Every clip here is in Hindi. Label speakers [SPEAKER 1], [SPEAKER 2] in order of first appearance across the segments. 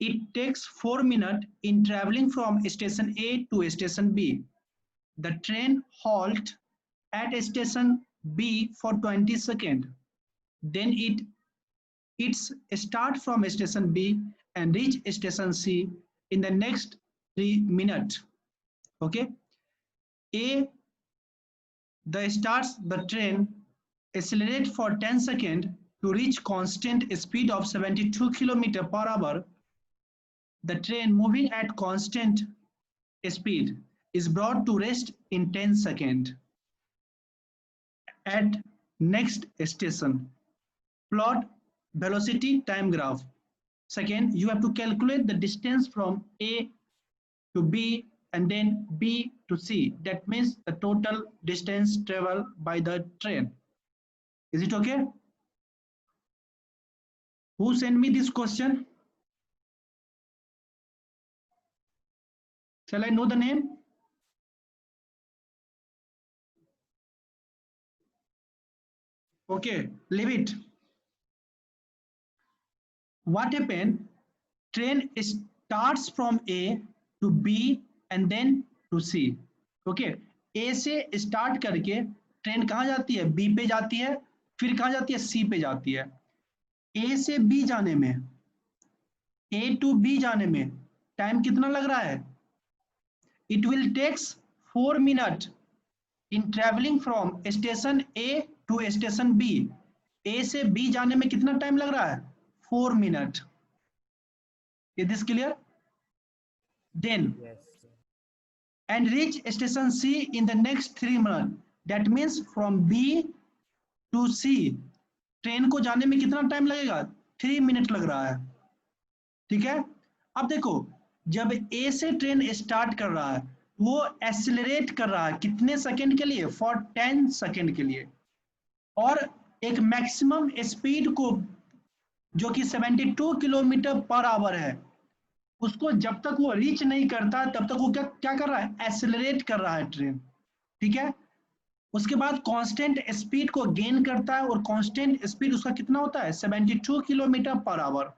[SPEAKER 1] It takes 4 minutes in traveling from station A to station B. The train halt at station B for 20 seconds. Then it's start from station B and reach station C in the next 3 minutes. Okay. A, the train accelerate for 10 seconds to reach constant speed of 72 km/h. The train moving at constant speed is brought to rest in 10 seconds. At next station, plot velocity time graph. Second, you have to calculate the distance from A to B and then B to C. That means the total distance traveled by the train. Is it okay? Who sent me this question? Shall I know the name? Okay, leave it. What happened? Train starts from A to B and then to C. Okay, A से start करके ट्रेन कहाँ जाती है? B पे जाती है, फिर कहाँ जाती है? C पे जाती है. A से B जाने में, A to B जाने में टाइम कितना लग रहा है? It will takes 4 minutes in traveling from station A to station B. A से B जाने में कितना टाइम लग रहा है? 4 minutes. Is this clear? Then
[SPEAKER 2] Yes.
[SPEAKER 1] and reach station C in the next 3 minutes. That means from B to C train को जाने में कितना टाइम लगेगा? 3 मिनट लग रहा है. ठीक है. अब देखो, जब A से ट्रेन स्टार्ट कर रहा है वो एक्सेलरेट कर रहा है कितने सेकंड के लिए? फॉर 10 सेकंड के लिए. और एक मैक्सिमम स्पीड को जो कि 72 km/h है, उसको जब तक वो रीच नहीं करता तब तक वो क्या कर रहा है? एक्सेलरेट कर रहा है ट्रेन. ठीक है. उसके बाद कांस्टेंट स्पीड को गेन करता है और कांस्टेंट स्पीड उसका कितना होता है? 72 km/h.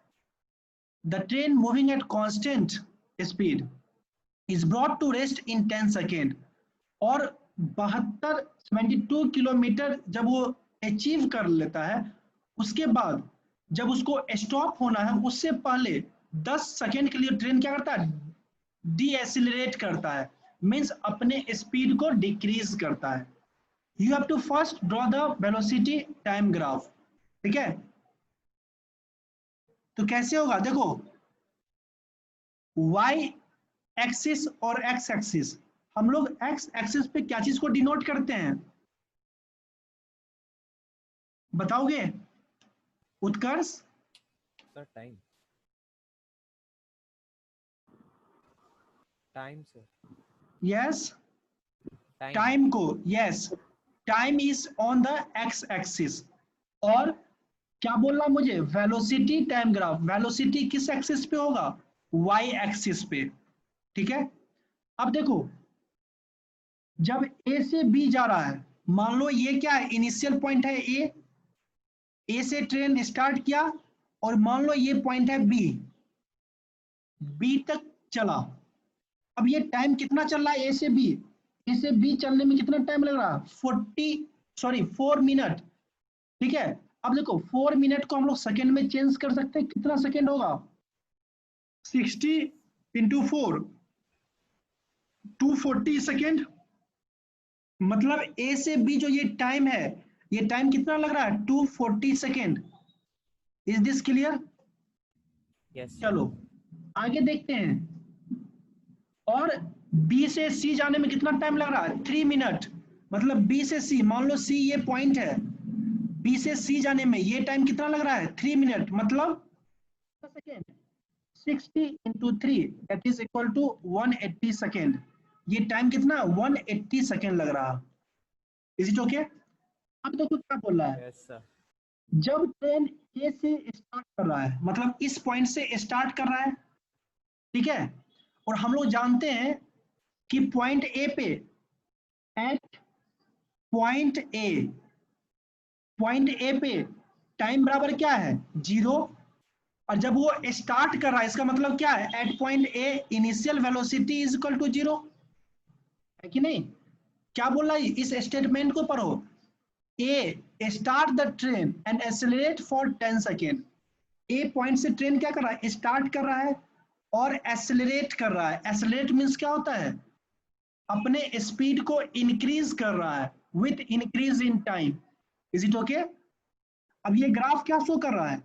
[SPEAKER 1] The train moving at constant speed is brought to rest in 10 seconds. और 72 किलोमीटर जब वो अचीव कर लेता है, उसके बाद जब उसको स्टॉप होना है उससे पहले 10 सेकंड के लिए ट्रेन क्या करता है? डीएसिलरेट करता है. मींस अपने स्पीड को डिक्रीज करता है. You have to first draw the velocity time graph. ठीक है. तो कैसे होगा? देखो, y एक्सिस और एक्स एक्सिस, हम लोग एक्स एक्सिस पे क्या चीज को डिनोट करते हैं? बताओगे Utkarsh?
[SPEAKER 2] Sir time. Time sir.
[SPEAKER 1] Yes, time को. Yes, time is on the x axis. और क्या बोल रहा मुझे? Velocity time graph. वेलोसिटी किस एक्सिस पे होगा? वाई एक्सिस पे. ठीक है. अब देखो, जब ए से बी जा रहा है, मान लो ये क्या है? इनिशियल पॉइंट है ए से ट्रेन स्टार्ट किया और मान लो ये पॉइंट है बी तक चला. अब ये टाइम कितना चल रहा है? ए से बी चलने में कितना टाइम लग रहा है? 4 मिनट. ठीक है. अब देखो, 4 मिनट को हम लोग सेकेंड में चेंज कर सकते हैं. कितना सेकेंड होगा? 60 × 4, 240 सेकेंड. मतलब ए से बी जो ये टाइम है, ये टाइम कितना लग रहा है? 240 second. Is this clear?
[SPEAKER 2] Yes.
[SPEAKER 1] चलो आगे देखते हैं. और बी से सी जाने में कितना टाइम लग रहा है? 3 मिनट. मतलब बी से सी, मान लो सी ये पॉइंट है, बी से सी जाने में ये टाइम कितना लग रहा है? 3 मिनट. मतलब second 60 × 3 that is equal to 180 second. ये टाइम कितना? 180 सेकेंड लग रहा. Is it okay? अब देखो क्या बोल रहा है.
[SPEAKER 2] Yes sir.
[SPEAKER 1] जब ट्रेन ए से स्टार्ट कर रहा है, मतलब इस पॉइंट से स्टार्ट कर रहा है. ठीक है. और हम लोग जानते हैं कि पॉइंट ए पे, एट पॉइंट ए पे टाइम बराबर क्या है? 0. और जब वो स्टार्ट कर रहा है इसका मतलब क्या है, at point A initial velocity is equal to 0, है कि नहीं? क्या बोल रहा है, इस स्टेटमेंट को पढ़ो। A start the train and accelerate for 10 second. A point से ट्रेन क्या कर रहा है, स्टार्ट कर रहा है और एक्सेलरेट कर रहा है। एक्सेलरेट मीन्स क्या होता है, अपने स्पीड को इंक्रीज कर रहा है with increase in time. Is it okay? अब ये ग्राफ क्या शो कर रहा है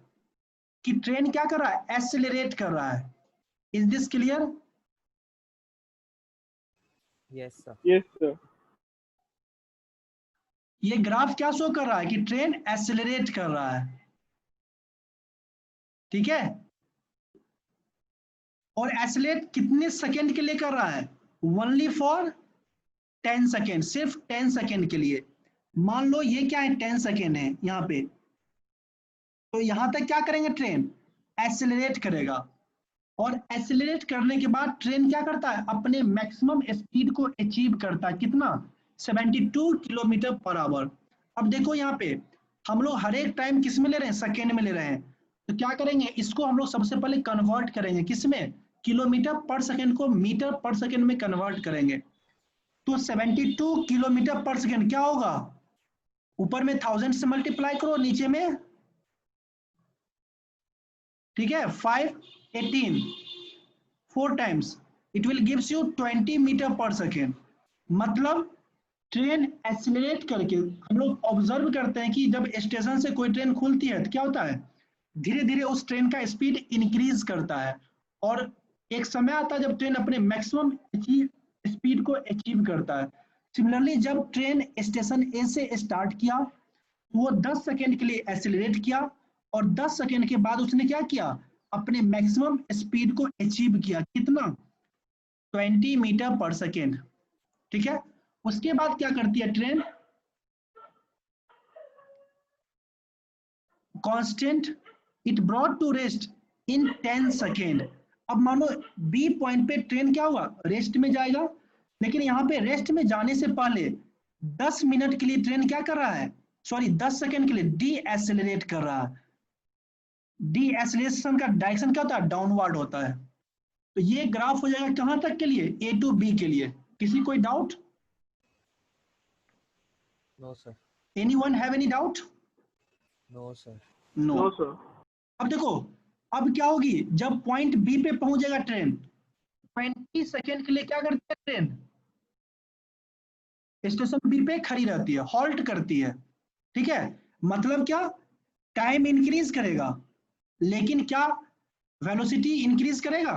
[SPEAKER 1] कि ट्रेन क्या कर रहा है, एक्सेलरेट कर रहा है। Is this clear?
[SPEAKER 2] Yes, sir.
[SPEAKER 3] Yes, sir.
[SPEAKER 1] ये ग्राफ क्या शो कर रहा है कि ट्रेन एक्सेलरेट कर रहा है, ठीक है? और एक्सेलरेट कितने सेकेंड के लिए कर रहा है, ओनली फॉर 10 सेकेंड, सिर्फ 10 सेकेंड के लिए। मान लो ये क्या है, 10 सेकेंड है यहाँ पे, तो यहां तक क्या करेंगे, ट्रेन एक्सेलरेट करेगा। और एक्सेलरेट करने के बाद ट्रेन क्या करता है, अपने मैक्सिमम स्पीड को अचीव करता है, कितना, 72 किलोमीटर पर आवर। अब देखो यहाँ पे हम लोग हर एक टाइम किस में ले रहे हैं, सेकेंड में ले रहे हैं। तो क्या करेंगे, इसको हम लोग सबसे पहले कन्वर्ट करेंगे किस में, किलोमीटर पर सेकेंड को मीटर पर सेकेंड में कन्वर्ट करेंगे। तो 72 किलोमीटर पर सेकेंड क्या होगा, ऊपर में 1000 से मल्टीप्लाई करो, नीचे में, ठीक है, 518, 4 times, it will gives you 20 metre per second. मतलब ट्रेन एक्सीलरेट करके, हम लोग ऑब्जर्व करते हैं कि जब स्टेशन से कोई ट्रेन खुलती है तो क्या होता है, धीरे धीरे उस ट्रेन का स्पीड इंक्रीज करता है और एक समय आता है जब ट्रेन अपने मैक्सिमम स्पीड को अचीव करता है। सिमिलरली जब ट्रेन स्टेशन ए से स्टार्ट किया वो 10 सेकेंड के लिए एक्सीलरेट किया और 10 सेकेंड के बाद उसने क्या किया, अपने मैक्सिमम स्पीड को अचीव किया, कितना, 20 मीटर पर सेकेंड, ठीक है। उसके बाद क्या करती है train, constant, it brought to rest in 10 second. अब मानो बी पॉइंट पे ट्रेन क्या हुआ, रेस्ट में जाएगा, लेकिन यहाँ पे रेस्ट में जाने से पहले 10 मिनट के लिए ट्रेन क्या कर रहा है, सॉरी 10 सेकेंड के लिए डी एक्सेलरेट कर रहा है। डी एक्सेलरेशन का डायरेक्शन क्या होता है, डाउनवर्ड होता है। तो ये ग्राफ हो जाएगा कहां तक के लिए, ए टू बी के लिए। किसी कोई doubt?
[SPEAKER 2] No, sir.
[SPEAKER 1] Anyone have any doubt?
[SPEAKER 2] No, sir.
[SPEAKER 1] No.
[SPEAKER 3] No, sir.
[SPEAKER 1] अब देखो अब क्या होगी, जब पॉइंट बी पे पहुंच जाएगा ट्रेन, 20 सेकेंड के लिए क्या करती है ट्रेन, स्टेशन बी पे खड़ी रहती है, हॉल्ट करती है, ठीक है। मतलब क्या, टाइम इंक्रीज करेगा, लेकिन क्या वेलोसिटी इंक्रीज करेगा?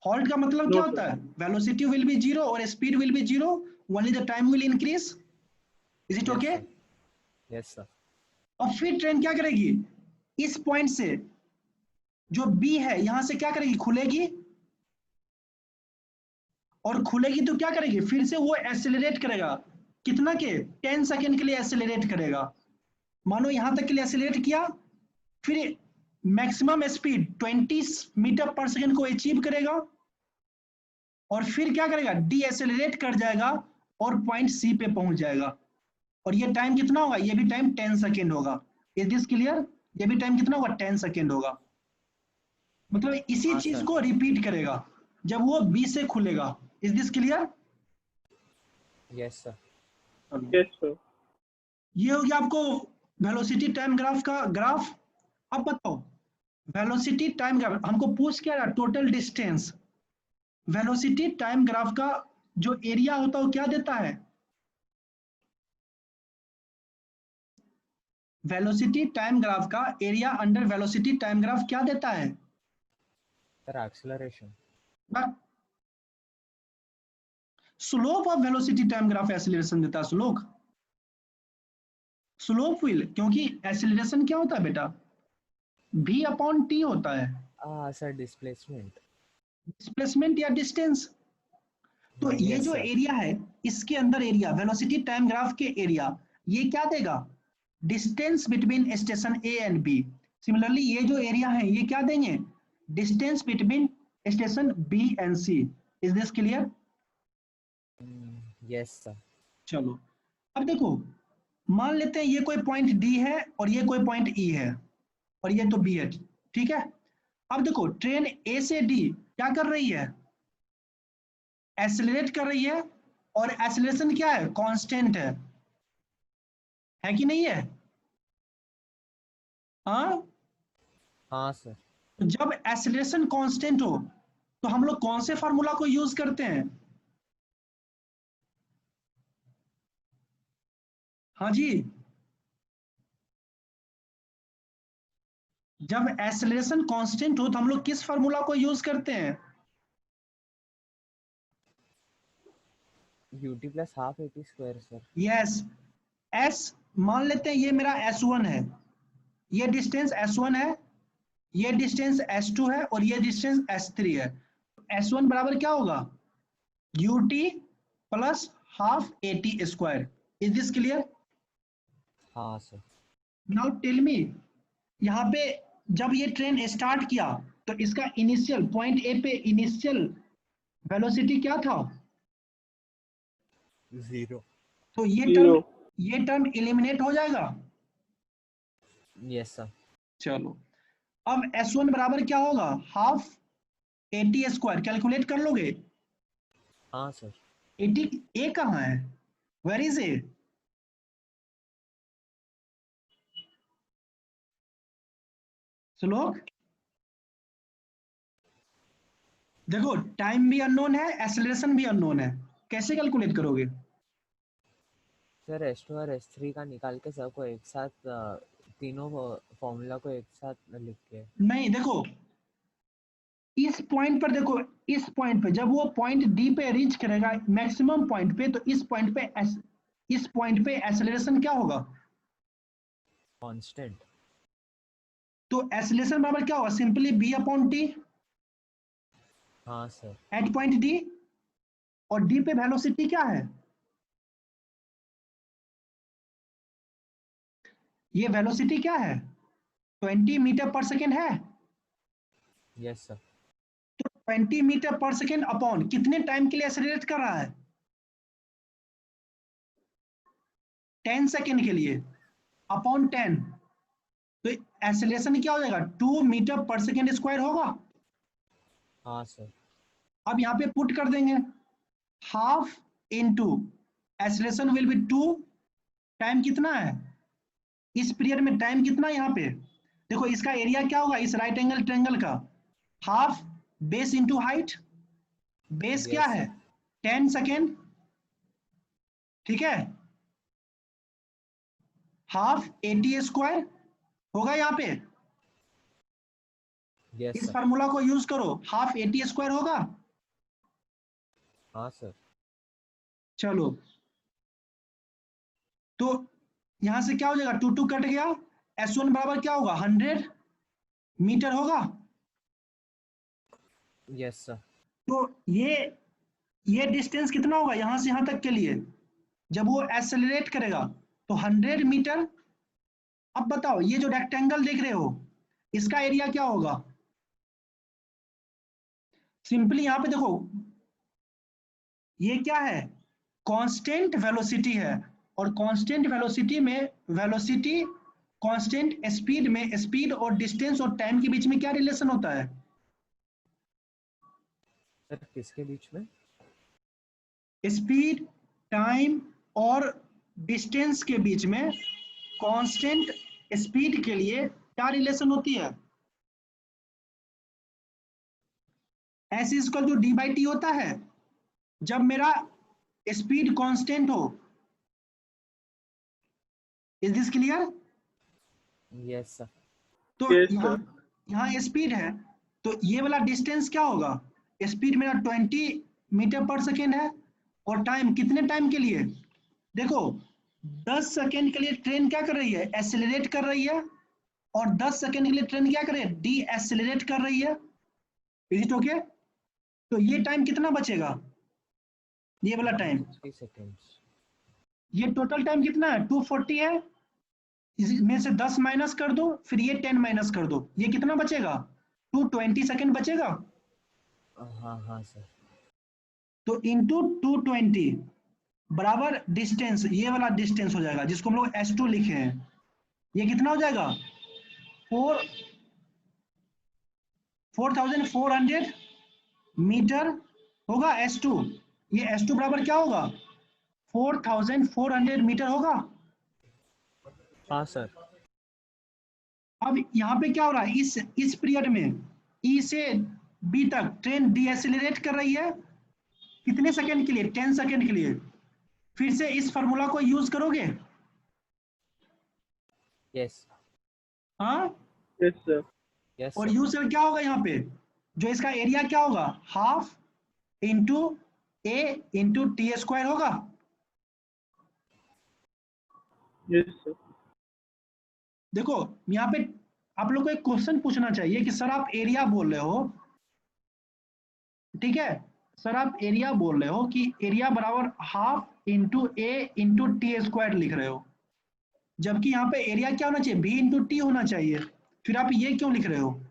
[SPEAKER 1] हॉल्ट का मतलब क्या होता है, वेलोसिटी विल बी जीरो और speed will be zero, only the time will increase. Is it
[SPEAKER 2] Yes,
[SPEAKER 1] okay?
[SPEAKER 2] sir. Yes, sir.
[SPEAKER 1] और फिर ट्रेन क्या करेगी, इस पॉइंट से जो बी है यहां से क्या करेगी, खुलेगी, और खुलेगी तो क्या करेगी, फिर से वो एक्सेलरेट करेगा, कितना के, 10 सेकेंड के लिए एक्सेलरेट करेगा। मानो यहां तक के लिए एक्सेलरेट किया, फिर maximum speed 20 metre per second को अचीव करेगा और फिर क्या करेगा, डी एक्सेलरेट कर जाएगा और पॉइंट सी पे पहुंच जाएगा। और ये टाइम कितना होगा, ये भी टाइम 10 सेकेंड होगा। Is this clear? ये भी टाइम कितना होगा, 10 सेकेंड होगा। मतलब इसी
[SPEAKER 2] हाँ,
[SPEAKER 1] चीज
[SPEAKER 2] सर।
[SPEAKER 1] को रिपीट करेगा जब वो बी से खुलेगा। Is this clear?
[SPEAKER 2] Yes, sir.
[SPEAKER 3] Yes, sir.
[SPEAKER 1] ये हो गया आपको वेलोसिटी टाइम ग्राफ का ग्राफ। अब बताओ, वेलोसिटी टाइम ग्राफ हमको पूछ क्या रहा, total distance. Velocity time graph का जो एरिया होता है वो क्या देता है, वेलोसिटी टाइम ग्राफ का area under velocity time graph क्या देता है,
[SPEAKER 2] Sir, acceleration.
[SPEAKER 1] Slope of velocity time graph acceleration देता है, स्लोप विल, क्योंकि एक्सीलरेशन क्या होता है बेटा, v अपॉन टी होता है,
[SPEAKER 2] Ah, sir, displacement.
[SPEAKER 1] डिस्प्लेसमेंट या डिस्टेंस। तो ये
[SPEAKER 2] Yes,
[SPEAKER 1] जो
[SPEAKER 2] sir.
[SPEAKER 1] एरिया है, इसके अंदर एरिया, वेलोसिटी टाइम ग्राफ के एरिया, ये क्या देगा, distance between station A and B. Similarly ये जो एरिया है ये क्या देंगे, distance between station B and C. Is this clear?
[SPEAKER 2] Yes, sir.
[SPEAKER 1] चलो अब देखो, मान लेते हैं ये कोई पॉइंट डी है और ये कोई पॉइंट ई है, और ये तो बी है, ठीक है। अब देखो ट्रेन ए से डी क्या कर रही है, एक्सेलरेट कर रही है, और एक्सेलरेशन क्या है, कांस्टेंट है कि नहीं है? हाँ,
[SPEAKER 2] हाँ सर।
[SPEAKER 1] जब एक्सेलरेशन कांस्टेंट हो तो हम लोग कौन से फार्मूला को यूज करते हैं? हाँ जी, जब एक्सेलरेशन कांस्टेंट हो तो हम लोग किस फार्मूला को यूज करते हैं?
[SPEAKER 2] ut plus half eighty square sir.
[SPEAKER 1] Yes, S मान लेते हैं ये मेरा S1 है, ये डिस्टेंस S1 है, ये डिस्टेंस S2 है, और ये डिस्टेंस S3 है। S1 बराबर क्या होगा, ut plus half AT square. Is this clear?
[SPEAKER 2] हाँ सर।
[SPEAKER 1] नाउ टेल मी, यहाँ पे जब ये ट्रेन स्टार्ट किया तो इसका इनिशियल पॉइंट ए पे इनिशियल वेलोसिटी क्या था?
[SPEAKER 2] 0।
[SPEAKER 1] तो
[SPEAKER 3] जीरो।
[SPEAKER 1] ये टर्म एलिमिनेट हो जाएगा।
[SPEAKER 2] Yes sir.
[SPEAKER 1] चलो, अब S1 बराबर क्या होगा, हाफ AT स्क्वायर, कैलकुलेट कर लोगे?
[SPEAKER 2] हाँ सर।
[SPEAKER 1] AT ए कहाँ है, वेयर इज ए? श्लोक, देखो टाइम भी अननोन है, एक्सेलरेशन भी अननोन है, कैसे कैलकुलेट करोगे?
[SPEAKER 2] सर S2 और S3 का निकाल के सबको एक साथ तीनों फॉर्मूला को एक साथ लिख के।
[SPEAKER 1] नहीं, देखो इस पॉइंट पर, देखो इस पॉइंट पे जब वो पॉइंट डी पे रीच करेगा मैक्सिमम पॉइंट पे, तो इस पॉइंट पे एक्सेलरेशन क्या होगा,
[SPEAKER 2] कांस्टेंट।
[SPEAKER 1] तो एक्सेलरेशन बराबर क्या होगा, सिंपली b/t
[SPEAKER 2] हाँ सर।
[SPEAKER 1] एट पॉइंट डी, और डी पे वेलोसिटी क्या है, ये वेलोसिटी क्या है, 20 मीटर पर सेकेंड है।
[SPEAKER 2] Yes sir.
[SPEAKER 1] तो 20 मीटर पर सेकेंड अपॉन कितने टाइम के लिए एक्सेलरेट कर रहा है, 10 सेकेंड के लिए, अपॉन 10, तो एक्सेलरेशन क्या हो जाएगा, 2 मीटर पर सेकेंड स्क्वायर होगा।
[SPEAKER 2] हाँ सर।
[SPEAKER 1] अब यहाँ पे पुट कर देंगे, half into acceleration will be 2, time कितना है इस पीरियड में, टाइम कितना है यहाँ पे, देखो इसका एरिया क्या होगा इस राइट एंगल ट्रायंगल का, half base into height, base क्या
[SPEAKER 2] Yes,
[SPEAKER 1] है
[SPEAKER 2] sir.
[SPEAKER 1] 10 सेकेंड, ठीक है, हाफ AT स्क्वायर होगा यहाँ पे,
[SPEAKER 2] यस
[SPEAKER 1] इस
[SPEAKER 2] सर।
[SPEAKER 1] फार्मूला को यूज करो, हाफ AT स्क्वायर होगा।
[SPEAKER 2] हाँ सर।
[SPEAKER 1] चलो, तो यहां से क्या हो जाएगा, 2 कट गया, S1 बराबर क्या होगा, 100 मीटर होगा।
[SPEAKER 2] Yes sir.
[SPEAKER 1] तो ये डिस्टेंस कितना होगा यहां से यहां तक के लिए, जब वो एक्सेलरेट करेगा तो 100 मीटर। अब बताओ ये जो रेक्टेंगल देख रहे हो इसका एरिया क्या होगा, सिंपली यहां पे देखो ये क्या है, कांस्टेंट वेलोसिटी है, और कांस्टेंट वेलोसिटी में वेलोसिटी कांस्टेंट स्पीड में स्पीड और डिस्टेंस और टाइम के बीच में क्या रिलेशन होता है,
[SPEAKER 2] सर किसके बीच में?
[SPEAKER 1] स्पीड, टाइम और डिस्टेंस के बीच में कांस्टेंट स्पीड के लिए क्या रिलेशन होती है, एस इक्वल टू डी/टी होता है जब मेरा स्पीड कांस्टेंट हो। Is this clear?
[SPEAKER 2] Yes sir.
[SPEAKER 1] तो
[SPEAKER 3] Yes,
[SPEAKER 1] यहाँ
[SPEAKER 3] sir.
[SPEAKER 1] यहाँ स्पीड है, तो ये वाला डिस्टेंस क्या होगा, स्पीड मेरा 20 मीटर पर सेकेंड है, और टाइम कितने टाइम के लिए, देखो 10 सेकेंड के लिए ट्रेन क्या कर रही है, एक्सेलरेट कर रही है, और 10 सेकेंड के लिए ट्रेन क्या कर रही है, डी एक्सेलरेट कर रही है। Is it okay? तो ये टाइम कितना बचेगा, ये वाला टाइम,
[SPEAKER 2] 60 सेकेंड्स।
[SPEAKER 1] ये टोटल टाइम कितना है 240 है, इसमें से 10 माइनस कर दो, फिर ये 10 माइनस कर दो, ये कितना बचेगा, 220 सेकेंड बचेगा।
[SPEAKER 2] हाँ हाँ सर।
[SPEAKER 1] तो इंटू 220 बराबर डिस्टेंस, ये वाला डिस्टेंस हो जाएगा जिसको हम लोग S2 लिखे हैं, ये कितना हो जाएगा 4,400 मीटर होगा S2। ये S2 बराबर क्या होगा? 4,400 मीटर होगा।
[SPEAKER 2] हाँ सर।
[SPEAKER 1] अब यहाँ पे क्या हो रहा है, इस पीरियड में E से B तक ट्रेन डीएसेलरेट कर रही है कितने सेकंड के लिए? 10 सेकंड के लिए। फिर से इस फार्मूला को यूज करोगे?
[SPEAKER 2] यस
[SPEAKER 1] हाँ,
[SPEAKER 3] यस सर।
[SPEAKER 2] यस
[SPEAKER 1] और
[SPEAKER 2] सर।
[SPEAKER 1] यूज क्या होगा यहाँ पे? जो इसका एरिया क्या होगा? हाफ इंटू ए इंटू टी स्क्वायर होगा।
[SPEAKER 3] Yes sir.
[SPEAKER 1] देखो यहाँ पे आप लोग को एक क्वेश्चन पूछना चाहिए कि सर आप एरिया बोल रहे हो, ठीक है, सर आप एरिया बोल रहे हो कि एरिया बराबर हाफ इंटू ए इंटू टी स्क्वायर लिख रहे हो, जबकि यहाँ पे एरिया क्या होना चाहिए? भी इंटू टी होना चाहिए। फिर आप ये क्यों लिख रहे हो?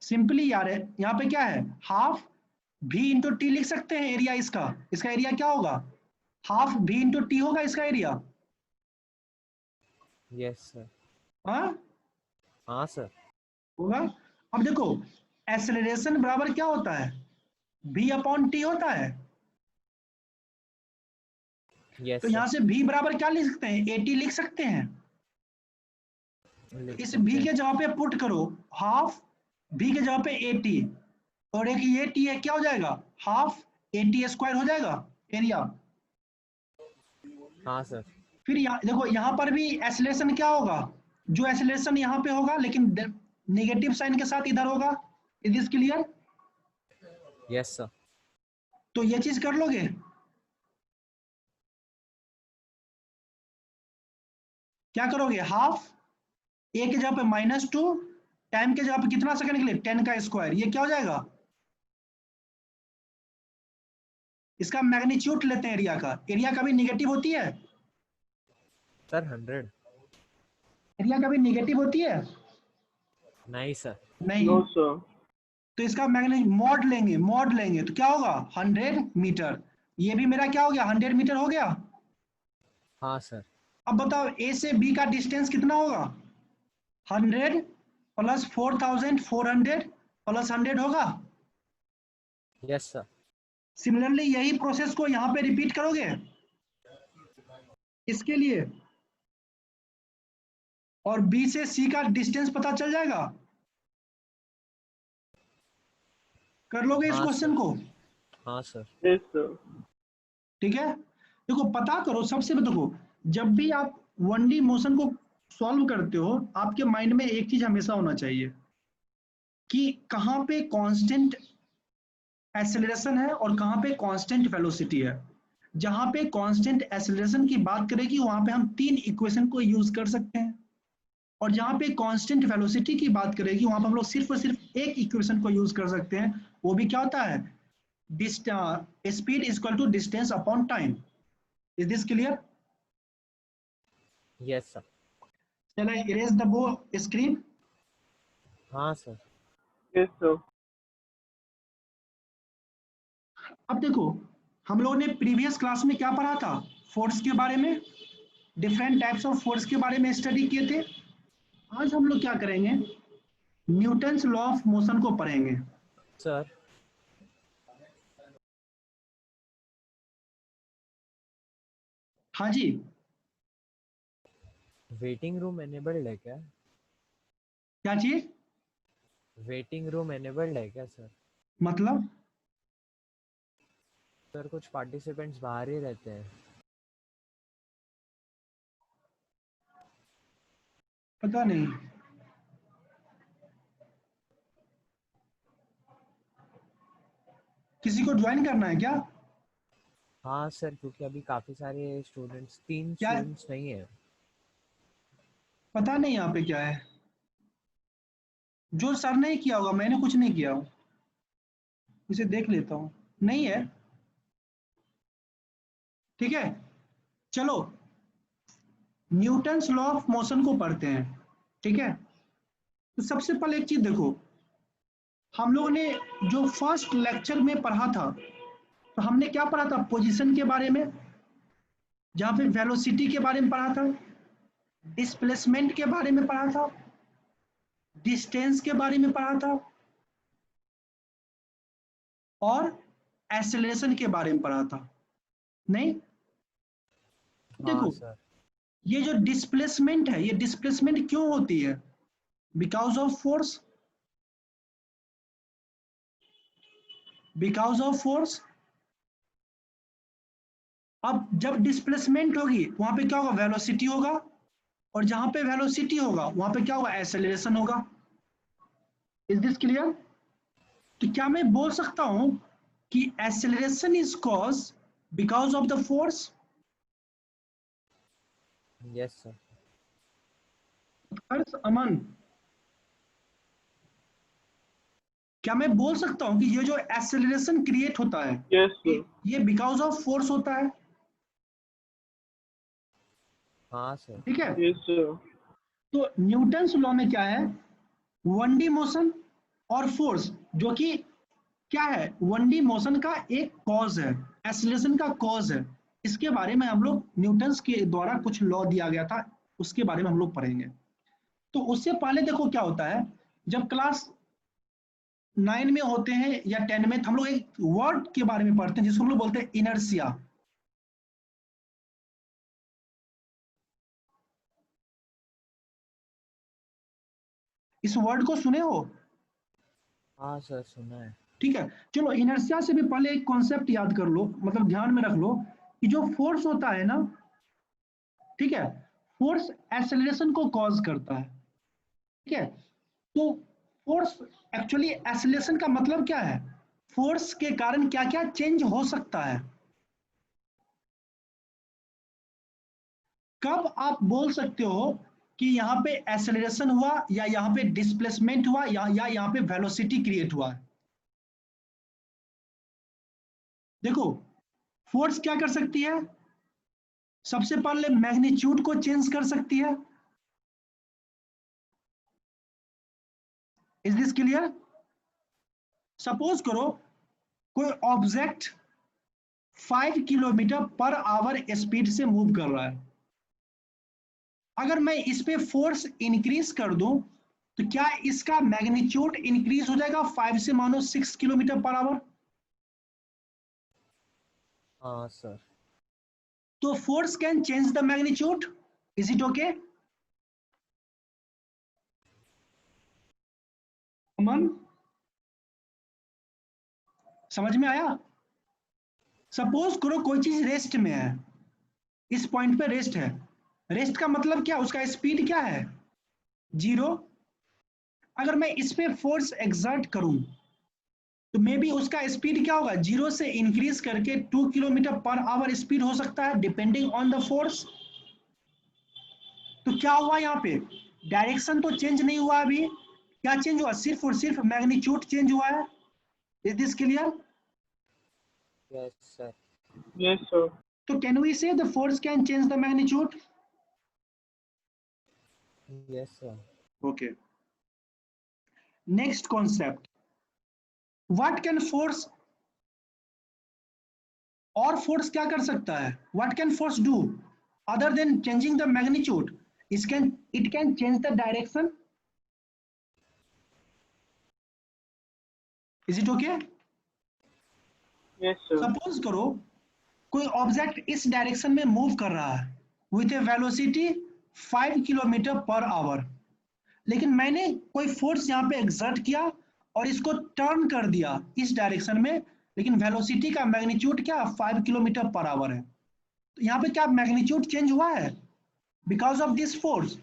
[SPEAKER 1] सिंपली यार है, यहाँ पे क्या है? हाफ भी इंटू टी लिख सकते हैं एरिया इसका एरिया क्या होगा? हाफ भी इंटू टी होगा इसका एरिया।
[SPEAKER 2] Yes sir.
[SPEAKER 1] हाँ
[SPEAKER 2] हाँ सर।
[SPEAKER 1] होगा। अब देखो एक्सेलरेशन बराबर क्या होता है? v अपॉन टी होता है।
[SPEAKER 2] यस
[SPEAKER 1] तो यहाँ से v बराबर क्या लिख सकते हैं? at लिख सकते हैं। इस v के जगह पे पुट करो हाफ v के जगह पे at, और एक ये t है, क्या हो जाएगा? हाफ at स्क्वायर हो जाएगा एरिया।
[SPEAKER 2] हाँ सर।
[SPEAKER 1] फिर यहाँ देखो यहाँ पर भी एक्सेलरेशन क्या होगा? जो एक्सेलरेशन यहाँ पे होगा लेकिन नेगेटिव साइन के साथ इधर होगा। Is this clear?
[SPEAKER 2] Yes sir.
[SPEAKER 1] तो ये चीज कर लोगे? क्या करोगे? हाफ ए के जगह पे -2, टाइम के जगह पे कितना सेकंड के लिए? 10 का स्क्वायर। ये क्या हो जाएगा? इसका मैग्नीट्यूड लेते हैं एरिया का। एरिया कभी नेगेटिव होती है?
[SPEAKER 2] सर 100।
[SPEAKER 1] एरिया कभी नेगेटिव होती है?
[SPEAKER 2] नहीं सर।
[SPEAKER 1] नहीं।
[SPEAKER 3] No sir.
[SPEAKER 1] तो इसका मॉड लेंगे तो क्या होगा? 100 मीटर। ये भी मेरा क्या हो गया? 100 मीटर हो गया।
[SPEAKER 2] हाँ सर।
[SPEAKER 1] अब बताओ ए से बी का डिस्टेंस कितना होगा? 100 प्लस 4,400 प्लस 100 होगा।
[SPEAKER 2] Yes sir.
[SPEAKER 1] सिमिलरली यही प्रोसेस को यहाँ पे रिपीट करोगे इसके लिए, और बी से सी का डिस्टेंस पता चल जाएगा। कर लोगे इस
[SPEAKER 2] हाँ
[SPEAKER 1] क्वेश्चन
[SPEAKER 2] सर।
[SPEAKER 1] को?
[SPEAKER 2] हाँ सर।
[SPEAKER 3] Yes sir.
[SPEAKER 1] ठीक है, देखो पता करो सबसे। देखो जब भी आप 1D मोशन को सॉल्व करते हो, आपके माइंड में एक चीज हमेशा होना चाहिए कि कहाँ पे कांस्टेंट एक्सेलरेशन है और कहाँ पे कांस्टेंट वेलोसिटी है। जहां पे कांस्टेंट एक्सेलरेशन की बात करेगी वहां पे हम 3 इक्वेशन को यूज कर सकते हैं, और जहां पे कांस्टेंट वेलोसिटी की बात करेगी वहां पे हम लोग सिर्फ और सिर्फ एक इक्वेशन को यूज कर सकते हैं। वो भी क्या होता है? Speed is equal to distance upon time. Is this clear?
[SPEAKER 2] Yes sir.
[SPEAKER 1] Shall I erase the screen?
[SPEAKER 2] हाँ सर।
[SPEAKER 3] Yes sir.
[SPEAKER 1] अब देखो हम लोगों ने प्रीवियस क्लास में क्या पढ़ा था? फोर्स के बारे में, डिफरेंट टाइप्स ऑफ फोर्स के बारे में स्टडी किए थे। आज हम लोग क्या करेंगे? न्यूटन्स लॉ ऑफ मोशन को पढ़ेंगे।
[SPEAKER 2] सर
[SPEAKER 1] हाँ जी।
[SPEAKER 2] वेटिंग रूम एनेबल्ड है क्या?
[SPEAKER 1] क्या चीज?
[SPEAKER 2] वेटिंग रूम एनेबल्ड है क्या सर?
[SPEAKER 1] मतलब
[SPEAKER 2] सर कुछ पार्टिसिपेंट्स बाहर ही रहते हैं।
[SPEAKER 1] पता नहीं। किसी को ज्वाइन करना है क्या?
[SPEAKER 2] हाँ सर, क्योंकि अभी काफी सारे स्टूडेंट्स, 3
[SPEAKER 1] क्या?
[SPEAKER 2] स्टूडेंट्स नहीं है।
[SPEAKER 1] पता नहीं यहाँ पे क्या है। जो सर ने किया होगा, मैंने कुछ नहीं किया हूँ। इसे देख लेता हूँ। नहीं है। ठीक है, चलो न्यूटन्स लॉ ऑफ मोशन को पढ़ते हैं। ठीक है, तो सबसे पहले एक चीज देखो, हम लोगों ने जो फर्स्ट लेक्चर में पढ़ा था, तो हमने क्या पढ़ा था? पोजीशन के बारे में, जहां पे वेलोसिटी के बारे में पढ़ा था। डिस्प्लेसमेंट के बारे में पढ़ा था, डिस्टेंस के बारे में पढ़ा था और एक्सेलरेशन के बारे में पढ़ा था, नहीं?
[SPEAKER 2] हाँ
[SPEAKER 1] देखो
[SPEAKER 2] सर।
[SPEAKER 1] ये जो डिस्प्लेसमेंट है, ये डिस्प्लेसमेंट क्यों होती है? Because of force, because of force. अब जब डिस्प्लेसमेंट होगी वहां पे क्या होगा? वेलोसिटी होगा, और जहां पे वेलोसिटी होगा वहां पे क्या होगा? एक्सेलरेशन होगा। Is this clear? तो क्या मैं बोल सकता हूं कि acceleration is cause because of the force?
[SPEAKER 2] Yes sir.
[SPEAKER 1] Aman, क्या मैं बोल सकता हूं कि ये जो एक्सेलरेशन क्रिएट होता है
[SPEAKER 3] Yes, sir.
[SPEAKER 1] ये बिकॉज ऑफ फोर्स होता है?
[SPEAKER 2] हाँ सर।
[SPEAKER 1] ठीक है।
[SPEAKER 3] Yes, sir.
[SPEAKER 1] तो न्यूटन्स लॉ में क्या है? 1D मोशन और फोर्स, जो कि क्या है? 1D मोशन का एक कॉज है, एक्सेलरेशन का कॉज है। इसके बारे में हम लोग न्यूटन्स के द्वारा कुछ लॉ दिया गया था, उसके बारे में हम लोग पढ़ेंगे। तो उससे पहले देखो क्या होता है, जब क्लास 9 में होते हैं या 10 में, तो हम लोग एक वर्ड के बारे में पढ़ते हैं जिसको हम लोग बोलते हैं इनर्शिया। इस वर्ड को सुने हो?
[SPEAKER 2] हाँ सर सुना है।
[SPEAKER 1] ठीक है, चलो इनर्शिया से भी पहले एक कॉन्सेप्ट याद कर लो, मतलब ध्यान में रख लो कि जो फोर्स होता है ना, ठीक है, फोर्स एक्सेलरेशन को कॉज करता है। ठीक है, तो फोर्स एक्चुअली एक्सेलरेशन का मतलब क्या है? फोर्स के कारण क्या क्या चेंज हो सकता है? कब आप बोल सकते हो कि यहाँ पे एक्सेलरेशन हुआ या यहाँ पे डिस्प्लेसमेंट हुआ या यहाँ पे वेलोसिटी क्रिएट हुआ है? देखो फोर्स क्या कर सकती है? सबसे पहले मैग्नीट्यूड को चेंज कर सकती है। Is this clear? सपोज करो कोई object 5 kilometre per hour speed से मूव कर रहा है। अगर मैं इस पे फोर्स इंक्रीज कर दूं तो क्या इसका मैग्नीट्यूड इंक्रीज हो जाएगा 5 से मानो 6 किलोमीटर पर आवर?
[SPEAKER 2] हाँ सर।
[SPEAKER 1] तो force can change the magnitude. Is it okay Aman? समझ में आया? सपोज करो कोई चीज रेस्ट में है, इस पॉइंट पे रेस्ट है। रेस्ट का मतलब क्या? उसका स्पीड क्या है? 0। अगर मैं इस पे फोर्स एक्सर्ट करूं तो मे बी उसका स्पीड क्या होगा? 0 से इंक्रीज करके 2 किलोमीटर पर आवर स्पीड हो सकता है, डिपेंडिंग ऑन द फोर्स। तो क्या हुआ यहाँ पे? डायरेक्शन तो चेंज नहीं हुआ अभी, क्या चेंज हुआ? सिर्फ और सिर्फ मैग्नीट्यूड चेंज हुआ है। Is this clear?
[SPEAKER 2] Yes sir.
[SPEAKER 3] Yes, sir.
[SPEAKER 1] तो कैन वी से the force can change the magnitude?
[SPEAKER 2] Yes sir.
[SPEAKER 1] Okay, next concept, what can force? और फोर्स क्या कर सकता है? What can force do other than changing the magnitude? It can change the direction. Is it okay?
[SPEAKER 3] Yes, sir.
[SPEAKER 1] Suppose करो कोई ऑब्जेक्ट इस डायरेक्शन में मूव कर रहा है with A velocity 5 kilometre per hour, लेकिन मैंने कोई फोर्स यहाँ पे एक्सर्ट किया और इसको टर्न कर दिया इस डायरेक्शन में, लेकिन वेलोसिटी का मैग्नीट्यूड क्या? 5 किलोमीटर पर आवर है। तो यहाँ पे क्या मैग्नीट्यूड चेंज हुआ है बिकॉज ऑफ दिस फोर्स?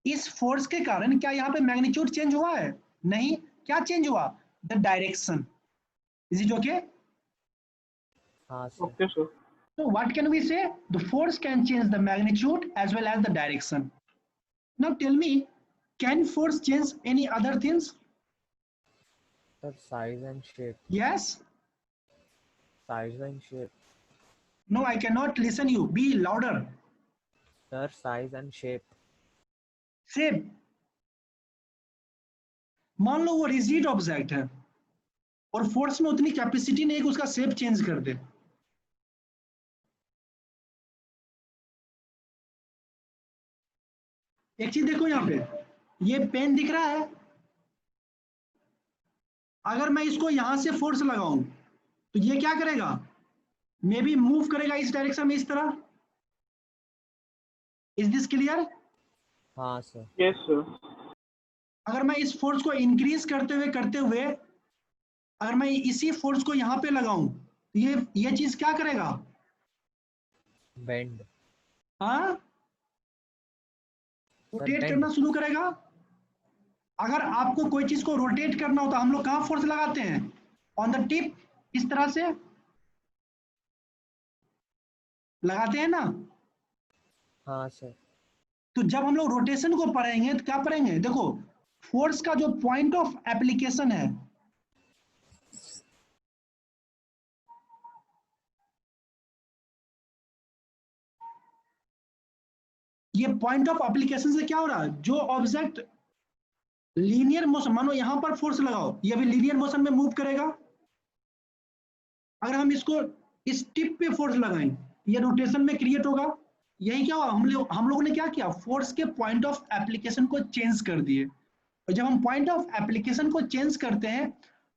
[SPEAKER 1] इस फोर्स के कारण क्या यहाँ पे मैग्नीट्यूड चेंज हुआ है? नहीं। क्या चेंज हुआ? The direction. Is it okay?
[SPEAKER 2] हाँ sir.
[SPEAKER 3] Okay, sir.
[SPEAKER 1] So what can we say? The force can change the magnitude as well as the direction. Now tell me, can force change any other things?
[SPEAKER 2] Sir size and shape.
[SPEAKER 1] Yes?
[SPEAKER 2] Size and shape.
[SPEAKER 1] No, I cannot listen you. Be louder.
[SPEAKER 2] Sir size and shape.
[SPEAKER 1] Shape. मान लो वो रिजिड ऑब्जेक्ट है और फोर्स में उतनी कैपेसिटी नहीं है कि उसका शेप चेंज कर दे। एक चीज देखो यहाँ पे, ये पेन दिख रहा है, अगर मैं इसको यहां से फोर्स लगाऊं तो ये क्या करेगा, मे बी मूव करेगा इस डायरेक्शन में, इस तरह। Is this clear?
[SPEAKER 2] हाँ सर।
[SPEAKER 3] Yes, sir.
[SPEAKER 1] अगर मैं इस फोर्स को इंक्रीज करते हुए अगर मैं इसी फोर्स को यहाँ पे लगाऊं तो ये चीज क्या करेगा,
[SPEAKER 2] बेंड।
[SPEAKER 1] हाँ,
[SPEAKER 2] सर
[SPEAKER 1] रोटेट
[SPEAKER 2] बेंड।
[SPEAKER 1] करना शुरू करेगा। अगर आपको कोई चीज को रोटेट करना होता, हम लोग कहाँ फोर्स लगाते हैं, ऑन द टिप, इस तरह से लगाते हैं ना।
[SPEAKER 2] हाँ सर।
[SPEAKER 1] तो जब हम लोग रोटेशन को पढ़ेंगे तो क्या पढ़ेंगे, देखो फोर्स का जो पॉइंट ऑफ एप्लीकेशन है, ये पॉइंट ऑफ एप्लीकेशन से क्या हो रहा है, जो ऑब्जेक्ट लीनियर मोशन, मानो यहां पर फोर्स लगाओ, ये भी लीनियर मोशन में मूव करेगा। अगर हम इसको इस टिप पे फोर्स लगाएं, ये रोटेशन में क्रिएट होगा। यही क्या हुआ, हम लोगों ने क्या किया, फोर्स के पॉइंट ऑफ एप्लीकेशन को चेंज कर दिए। और जब हम पॉइंट ऑफ एप्लीकेशन को चेंज करते हैं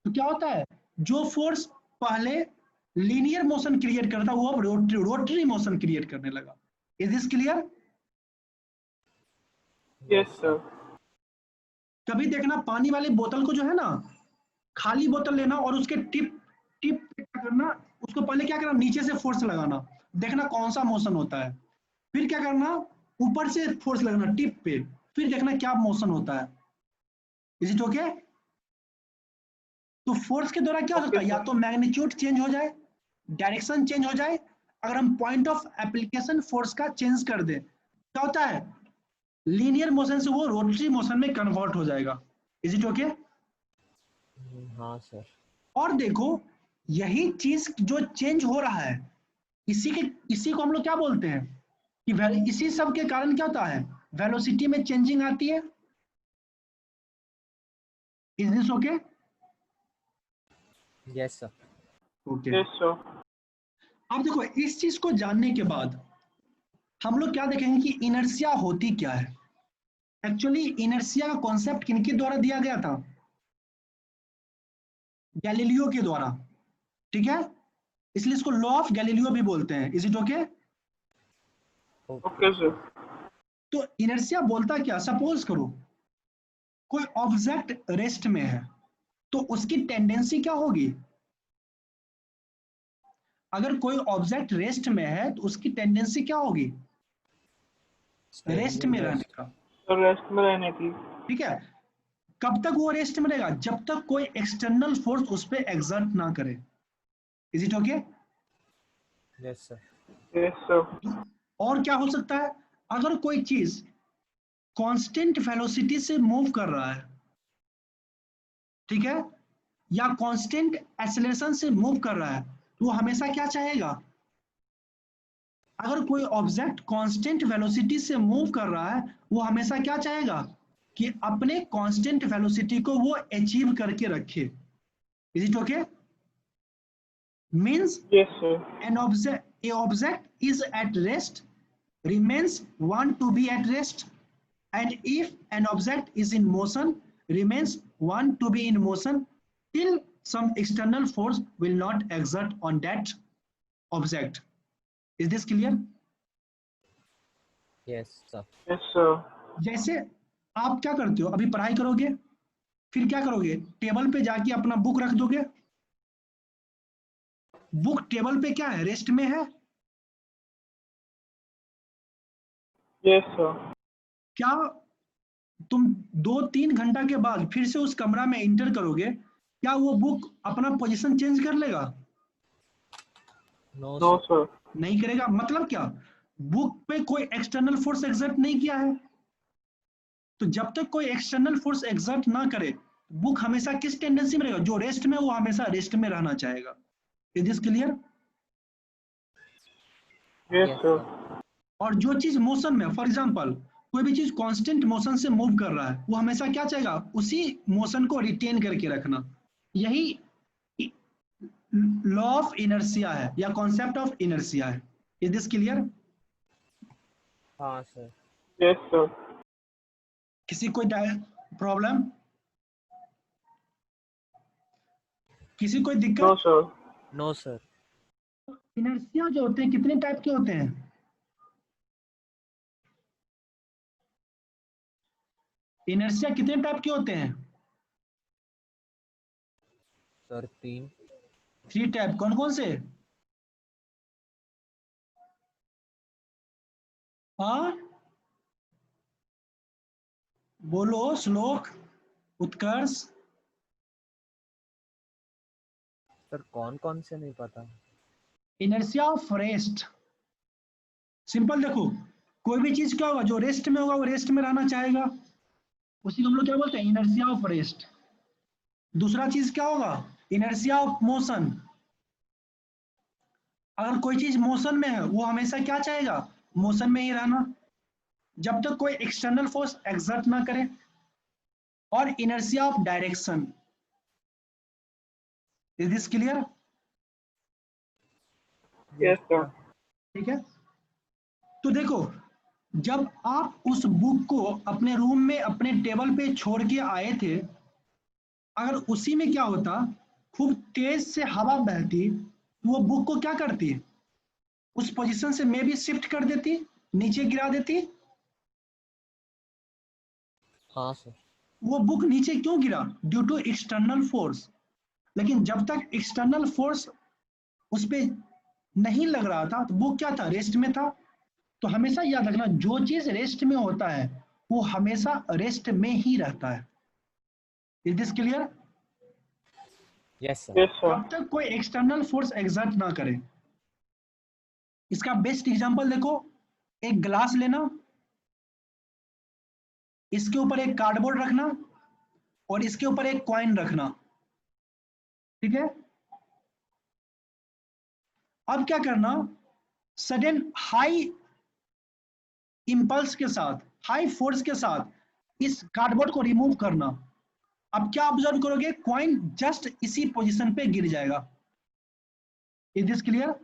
[SPEAKER 1] तो क्या होता है, जो फोर्स पहले लीनियर मोशन क्रिएट करता वो अब रोटरी मोशन क्रिएट करने लगा। Is this clear?
[SPEAKER 3] Yes, sir.
[SPEAKER 1] कभी देखना पानी वाली बोतल को जो है ना, खाली बोतल लेना और उसके टिप टिप पे क्या करना, उसको पहले क्या करना, नीचे से फोर्स लगाना, देखना कौन सा मोशन होता है। फिर क्या करना, ऊपर से फोर्स लगाना टिप पे, फिर देखना क्या मोशन होता है। Is it okay? तो फोर्स के द्वारा क्या हो सकता है, या तो मैग्नीट्यूड चेंज हो जाए, डायरेक्शन चेंज हो जाए। अगर हम पॉइंट ऑफ एप्लीकेशन फोर्स का चेंज कर दें, क्या होता है, लीनियर मोशन से वो रोटरी मोशन में कन्वर्ट हो जाएगा। Is it okay?
[SPEAKER 2] हाँ सर।
[SPEAKER 1] और देखो, यही चीज जो चेंज हो रहा है, इसी को हम लोग क्या बोलते हैं कि इसी सब के कारण क्या होता है, वेलोसिटी में चेंजिंग आती है। Is this okay?
[SPEAKER 2] Yes sir.
[SPEAKER 1] Okay.
[SPEAKER 3] Yes, sir.
[SPEAKER 1] अब देखो, इस चीज को जानने के बाद हम लोग क्या देखेंगे कि इनर्शिया होती क्या है। एक्चुअली इनर्शिया का कॉन्सेप्ट किनके द्वारा दिया गया था, गैलीलियो के द्वारा, ठीक है, इसलिए इसको लॉ ऑफ गैलीलियो भी बोलते हैं। Is it okay?
[SPEAKER 3] Okay, sir.
[SPEAKER 1] तो इनर्शिया बोलता क्या, सपोज करो कोई ऑब्जेक्ट रेस्ट में है तो उसकी टेंडेंसी क्या होगी, अगर कोई ऑब्जेक्ट रेस्ट में है तो उसकी टेंडेंसी क्या होगी, रेस्ट में रहने का।
[SPEAKER 3] So rest में रहने की.
[SPEAKER 1] ठीक है, कब तक वो रेस्ट में रहेगा, जब तक कोई एक्सटर्नल फोर्स उस पर एग्जर्ट ना करे। Is it okay?
[SPEAKER 2] Yes sir.
[SPEAKER 3] Yes, sir.
[SPEAKER 1] और क्या हो सकता है, अगर कोई चीज कांस्टेंट वेलोसिटी से मूव कर रहा है, ठीक है, या कांस्टेंट एक्सेलरेशन से मूव कर रहा है, तो वो हमेशा क्या चाहेगा, अगर कोई ऑब्जेक्ट कांस्टेंट वेलोसिटी से मूव कर रहा है, वो हमेशा क्या चाहेगा कि अपने कांस्टेंट वेलोसिटी को वो अचीव करके रखे। Is it okay? Means
[SPEAKER 3] Yes, sir.
[SPEAKER 1] a object is at rest remains want to be at rest, and if an object is in motion remains want to be in motion till some external force will not exert on that object. Is this clear?
[SPEAKER 2] Yes sir.
[SPEAKER 3] Yes, sir.
[SPEAKER 1] जैसे आप क्या करते हो, अभी पढ़ाई करोगे, फिर क्या करोगे, टेबल पे जाके अपना बुक रख दोगे, बुक टेबल पे क्या है, रेस्ट में है।
[SPEAKER 3] Yes, sir.
[SPEAKER 1] क्या तुम 2-3 घंटा के बाद फिर से उस कमरा में इंटर करोगे, क्या वो बुक अपना पोजीशन चेंज कर लेगा,
[SPEAKER 2] नो
[SPEAKER 3] No,
[SPEAKER 2] सर।
[SPEAKER 3] sir.
[SPEAKER 1] नहीं करेगा। मतलब क्या, बुक पे कोई एक्सटर्नल फोर्स एग्जर्ट नहीं किया है। तो जब तक कोई एक्सटर्नल फोर्स एग्जर्ट ना करे, बुक हमेशा किस टेंडेंसी में रहेगा, जो रेस्ट में, वो हमेशा रेस्ट में रहना चाहेगा। Is this clear?
[SPEAKER 3] Yes,
[SPEAKER 2] yes
[SPEAKER 3] sir.
[SPEAKER 2] Sir.
[SPEAKER 1] और जो चीज मोशन में, फॉर एग्जांपल कोई भी चीज कांस्टेंट मोशन से मूव कर रहा है, वो हमेशा क्या चाहेगा, उसी मोशन को रिटेन करके रखना। यही लॉ ऑफ इनर्शिया है या कॉन्सेप्ट ऑफ इनर्शिया है। Is this clear?
[SPEAKER 2] हाँ सर।
[SPEAKER 3] Yes, sir.
[SPEAKER 1] किसी कोई प्रॉब्लम, किसी कोई
[SPEAKER 3] नो
[SPEAKER 1] दिक्कत?
[SPEAKER 3] सर।
[SPEAKER 2] No sir.
[SPEAKER 1] इनर्शिया जो होते हैं कितने टाइप के होते हैं? इनर्शिया कितने टाइप के होते हैं?
[SPEAKER 2] सर 3।
[SPEAKER 1] 3 टाइप। कौन कौन से? हाँ बोलो, श्लोक, उत्कर्ष।
[SPEAKER 2] सर कौन कौन से नहीं पता।
[SPEAKER 1] Inertia of rest. सिंपल देखो, कोई भी चीज क्या होगा, जो रेस्ट में होगा वो रेस्ट में रहना चाहेगा, उसी को हम लोग क्या बोलते हैं, इनर्शिया ऑफ रेस्ट। दूसरा चीज क्या होगा, इनर्शिया ऑफ मोशन। अगर कोई चीज मोशन में है वो हमेशा क्या चाहेगा, मोशन में ही रहना, जब तक कोई एक्सटर्नल फोर्स एक्सर्ट ना करे। और inertia of direction. Is this clear?
[SPEAKER 3] Yes sir.
[SPEAKER 1] ठीक है, तो देखो, जब आप उस बुक को अपने रूम में अपने टेबल पे छोड़ के आए थे, अगर उसी में क्या होता, खूब तेज से हवा बहती, वो बुक को क्या करती, उस पोजीशन से मे भी शिफ्ट कर देती, नीचे गिरा देती।
[SPEAKER 2] हाँ सर।
[SPEAKER 1] वो बुक नीचे क्यों गिरा, ड्यू टू एक्सटर्नल फोर्स। लेकिन जब तक एक्सटर्नल फोर्स उस पर नहीं लग रहा था तो वो क्या था, रेस्ट में था। तो हमेशा याद रखना, जो चीज रेस्ट में होता है वो हमेशा रेस्ट में ही रहता है। Is this clear?
[SPEAKER 2] Yes sir.
[SPEAKER 3] Yes sir.
[SPEAKER 1] जब तक कोई एक्सटर्नल फोर्स एग्जर्ट ना करे। इसका बेस्ट एग्जांपल देखो, एक ग्लास लेना, इसके ऊपर एक कार्डबोर्ड रखना और इसके ऊपर एक कॉइन रखना, ठीक है। अब क्या करना, सडन हाई इंपल्स के साथ, हाई फोर्स के साथ इस कार्डबोर्ड को रिमूव करना। अब क्या ऑब्जर्व करोगे, कॉइन जस्ट इसी पोजीशन पे गिर जाएगा। Is this clear?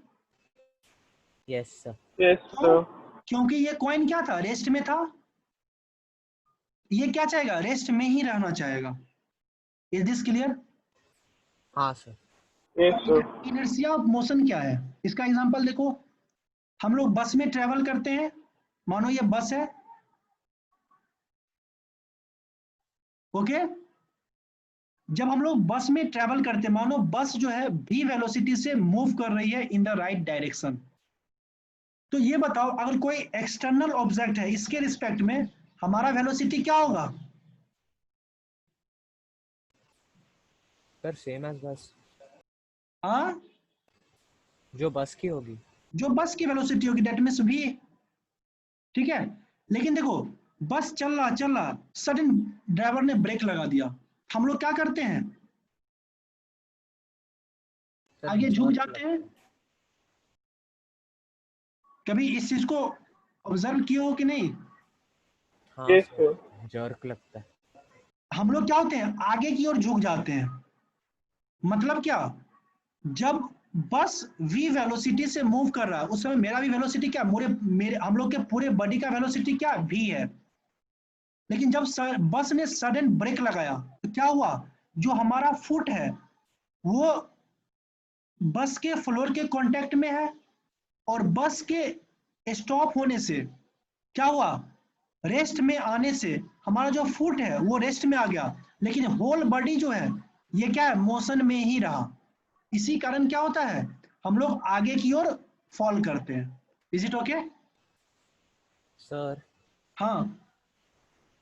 [SPEAKER 2] Yes sir.
[SPEAKER 3] Yes sir.
[SPEAKER 1] क्योंकि ये कॉइन क्या था, रेस्ट में था। ये क्या चाहेगा, रेस्ट में ही रहना चाहेगा। Is this clear?
[SPEAKER 2] हाँ sir.
[SPEAKER 3] Yes sir.
[SPEAKER 1] Inertia of motion क्या है, इसका एग्जांपल देखो, हम लोग बस में ट्रेवल करते हैं, मानो ये बस है, ओके। जब हम लोग बस में ट्रेवल करते हैं, मानो बस जो है v वेलोसिटी से मूव कर रही है इन द राइट डायरेक्शन। तो ये बताओ, अगर कोई एक्सटर्नल ऑब्जेक्ट है, इसके रिस्पेक्ट में हमारा वेलोसिटी क्या होगा?
[SPEAKER 2] सर सेम एज बस,
[SPEAKER 1] हाँ,
[SPEAKER 2] जो बस की होगी।
[SPEAKER 1] जो बस की वेलोसिटी होगी, दैट मीन्स v। ठीक है, लेकिन देखो, बस चल रहा, सडन ड्राइवर ने ब्रेक लगा दिया, हम लोग क्या करते हैं,
[SPEAKER 2] सर
[SPEAKER 1] आगे झुक
[SPEAKER 2] जर्क
[SPEAKER 1] जाते हैं।
[SPEAKER 2] लगता है।
[SPEAKER 1] कभी इस चीज को ऑब्जर्व किए हो कि नहीं?
[SPEAKER 2] हाँ
[SPEAKER 3] यस
[SPEAKER 2] सर,
[SPEAKER 3] सर।
[SPEAKER 2] जर्क लगता है।
[SPEAKER 1] हम लोग क्या होते हैं, आगे की ओर झुक जाते हैं। मतलब क्या, जब बस v वेलोसिटी से मूव कर रहा है, उस समय मेरा भी वेलोसिटी क्या, मेरे मेरे हम लोग के पूरे बॉडी का वेलोसिटी क्या, v है। लेकिन जब बस ने सडन ब्रेक लगाया तो क्या हुआ, जो हमारा फुट है वो बस के फ्लोर के कांटेक्ट में है, और बस के स्टॉप होने से क्या हुआ, रेस्ट में आने से हमारा जो फुट है वो रेस्ट में आ गया, लेकिन होल बॉडी जो है ये क्या है, मोशन में ही रहा। इसी कारण क्या होता है, हम लोग आगे की ओर फॉल करते हैं। Is it okay?
[SPEAKER 2] सर
[SPEAKER 1] हाँ,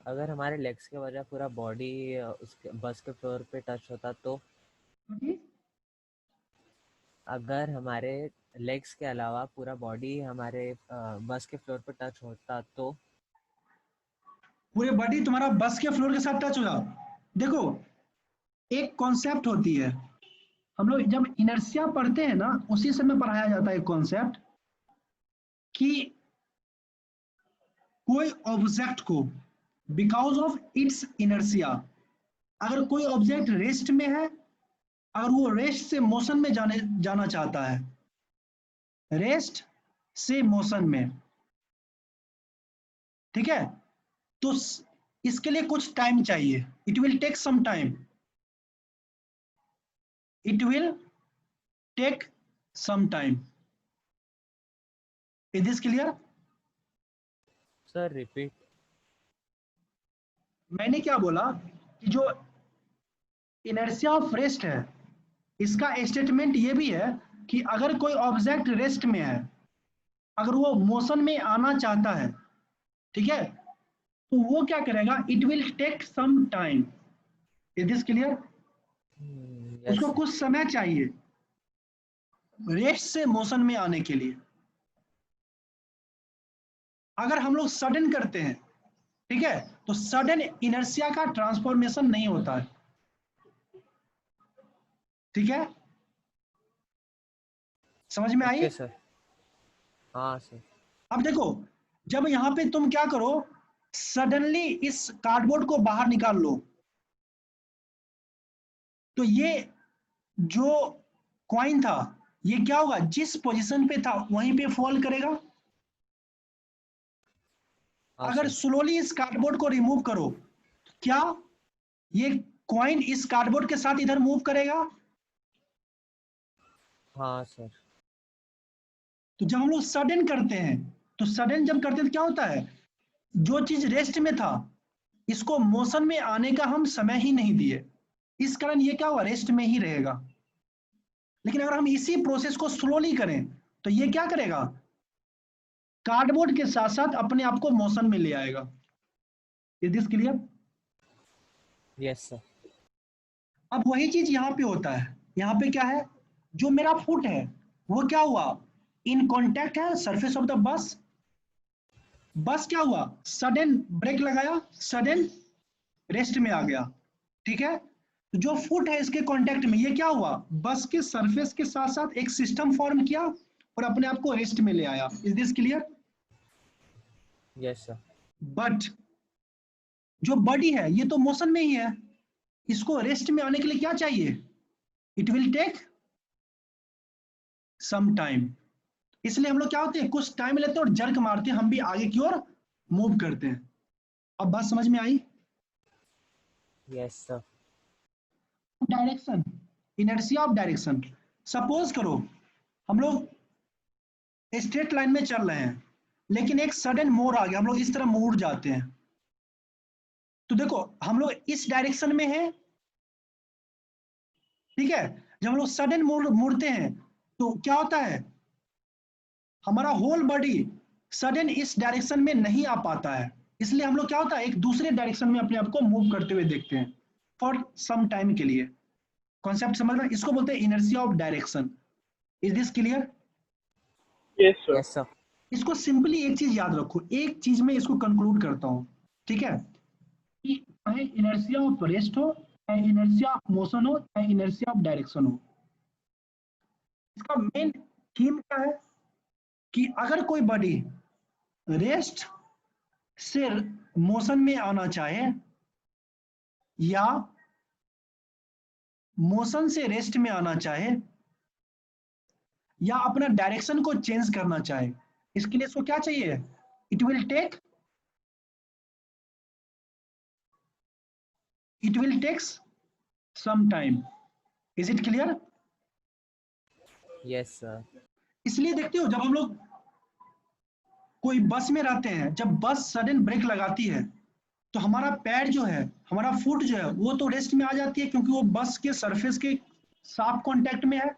[SPEAKER 2] अगर हमारे लेग्स के वजह पूरा बॉडी उसके बस के फ्लोर पे टच होता तो, अगर हमारे लेग्स के अलावा पूरा बॉडी हमारे बस के फ्लोर पे टच होता तो।
[SPEAKER 1] पूरे बॉडी तुम्हारा बस के फ्लोर के साथ टच हो जाओ। देखो, एक कॉन्सेप्ट होती है, हम लोग जब इनर्शिया पढ़ते हैं ना, उसी समय पढ़ाया जाता है कॉन्सेप्ट कि कोई ऑब्जेक्ट को बिकॉज ऑफ इट्स इनर्शिया, अगर कोई ऑब्जेक्ट रेस्ट में है, अगर वो रेस्ट से मोशन में जाना चाहता है, रेस्ट से मोशन में, ठीक है, तो इसके लिए कुछ टाइम चाहिए, it will take some time, it will take some time. Is this clear?
[SPEAKER 2] Sir repeat.
[SPEAKER 1] मैंने क्या बोला कि जो इनर्शिया ऑफ रेस्ट है, इसका स्टेटमेंट ये भी है कि अगर कोई ऑब्जेक्ट रेस्ट में है, अगर वो मोशन में आना चाहता है, ठीक है, तो वो क्या करेगा, it will take some time. Is this clear?
[SPEAKER 2] Yes
[SPEAKER 1] उसको
[SPEAKER 2] सर।
[SPEAKER 1] कुछ समय चाहिए रेस्ट से मोशन में आने के लिए। अगर हम लोग सडन करते हैं, ठीक है, तो सडन इनर्शिया का ट्रांसफॉर्मेशन नहीं होता है, ठीक है, समझ में आई?
[SPEAKER 2] Okay sir. हाँ सर।
[SPEAKER 1] अब देखो, जब यहां पे तुम क्या करो, सडनली इस कार्डबोर्ड को बाहर निकाल लो, तो ये जो कॉइन था, ये क्या होगा, जिस पोजीशन पे था वहीं पे फॉल करेगा।
[SPEAKER 2] हाँ
[SPEAKER 1] अगर
[SPEAKER 2] सर।
[SPEAKER 1] स्लोली इस कार्डबोर्ड को रिमूव करो, तो क्या ये कॉइन इस कार्डबोर्ड के साथ इधर मूव करेगा?
[SPEAKER 2] हाँ सर।
[SPEAKER 1] तो जब हम लोग सडन करते हैं, तो सडन जब करते हैं तो क्या होता है, जो चीज रेस्ट में था, इसको मोशन में आने का हम समय ही नहीं दिए, इस कारण ये क्या हुआ, रेस्ट में ही रहेगा। लेकिन अगर हम इसी प्रोसेस को स्लोली करें, तो ये क्या करेगा, कार्डबोर्ड के साथ साथ अपने आप को मोशन में ले आएगा। Is this clear?
[SPEAKER 2] Yes sir.
[SPEAKER 1] अब वही चीज यहाँ पे होता है, यहाँ पे क्या है, जो मेरा फुट है वो क्या हुआ, इन कॉन्टैक्ट है सरफेस ऑफ द बस। बस क्या हुआ, सडन ब्रेक लगाया, सडन रेस्ट में आ गया, ठीक है। तो जो फुट है इसके कांटेक्ट में, ये क्या हुआ, बस के सरफेस के साथ साथ एक सिस्टम फॉर्म किया और अपने आप को रेस्ट में ले आया। Is this clear?
[SPEAKER 2] Yes sir.
[SPEAKER 1] But जो बॉडी है ये तो मोशन में ही है, इसको रेस्ट में आने के लिए क्या चाहिए, it will take some time. इसलिए हम लोग क्या होते हैं, कुछ टाइम लेते हैं और जर्क मारते हैं, हम भी आगे की ओर मूव करते हैं। अब बात समझ में आई?
[SPEAKER 2] Yes sir.
[SPEAKER 1] Direction, inertia of direction. Suppose करो हम लोग स्ट्रेट लाइन में चल रहे हैं, लेकिन एक सडन मोड़ आ गया, हम लोग इस तरह मुड़ जाते हैं। तो देखो हम लोग इस डायरेक्शन में हैं, ठीक है, जब हम लोग सडन मुड़ते हैं तो क्या होता है, हमारा होल बॉडी सडन इस डायरेक्शन में नहीं आ पाता है, इसलिए हम लोग क्या होता है, एक दूसरे डायरेक्शन में अपने आप को मूव करते हुए देखते हैं फॉर सम टाइम के लिए। कॉन्सेप्ट समझ रहे हैं? इसको बोलते हैं inertia of direction. Is this clear?
[SPEAKER 3] Yes, sir.
[SPEAKER 2] Yes sir.
[SPEAKER 1] इसको सिंपली एक चीज याद रखो, एक चीज में इसको कंक्लूड करता हूं, ठीक है, कि चाहे इनर्शिया ऑफ रेस्ट हो, चाहे इनर्शिया ऑफ मोशन हो, चाहे इनर्शिया ऑफ डायरेक्शन हो, इसका मेन थीम क्या है, कि अगर कोई बॉडी रेस्ट से मोशन में आना चाहे या मोशन से रेस्ट में आना चाहे या अपना डायरेक्शन को चेंज करना चाहे, इसके लिए इसको क्या चाहिए, it will take some time. Is it clear?
[SPEAKER 2] Yes sir.
[SPEAKER 1] इसलिए देखते हो जब हम लोग कोई बस में रहते हैं, जब बस सडन ब्रेक लगाती है, तो हमारा पैर जो है, हमारा फुट जो है, वो तो रेस्ट में आ जाती है क्योंकि वो बस के सरफेस के साफ कांटेक्ट में है।